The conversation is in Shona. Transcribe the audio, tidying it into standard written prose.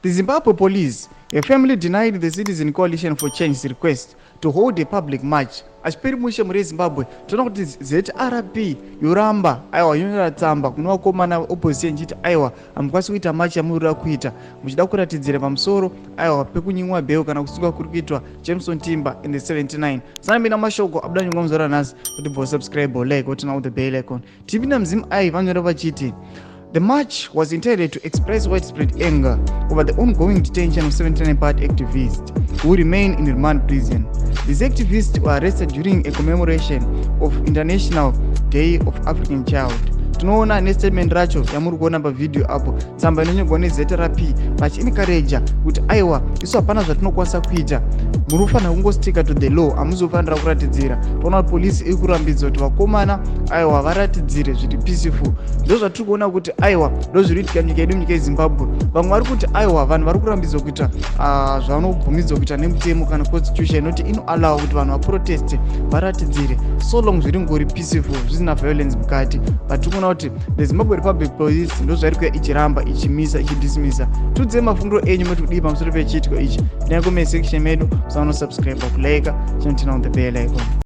The Zimbabwe police have firmly denied the Citizen Coalition for Change's request to hold a public march. Azvipere Mushe muri Zimbabwe tinoona kuti ZRP yoramba aiwa yonyora tsamba kuna vakomana opposition ichiti aiwa hamukwanisi kuita march yamurikuda kuita muchida kuratidzira pamusoro aiwa pekunyimwa bheu kana kusunga kuri kuitwa Jameson Timber in the 79. Sana mina mashoko abuda nyonga muzora nhasi kuti bo subscribe or like otina the bell icon. TV na mzimu ai vanyora vachiti the march was intended to express widespread anger over the ongoing detention of 79 party activists who remain in remand prison. These activists were arrested during a commemoration of International Day of African Child. Tunoona nestatement racho yamuri kuona pavideo apo tsamba inonyorwa neZRP vachiencourage kuti aiwa isu hapana zvatinokwanisa kuita, munofanira kungostika to the law, hamuzofanira kuratidzira. Toona kuti polisi iri kurambidza kuti vakomana aiwa varatidzire zviri peaceful. Ndo zvatiri kuona kuti aiwa ndo zviri kuitika nyika yedu, nyika yeZimbabwe. Vamwe vari kuti aiwa vanhu vari kurambidzwa kuita zvavanobvumidzwa kuita nemutemo kana constitution inoti inoallow kuti vanhu vaproteste varatidzire so long zviri ngori peaceful zvisina violence mukati. But kuti the Zimbabwe Republic Police ndo zvairi kuya ichiramba ichimisa ichidismisa. Tudze mafungiro enyu mutudi pamusoro pechitiko ichi. Ndinako me section medu, musano subscribe kulike, channel on the bell icon.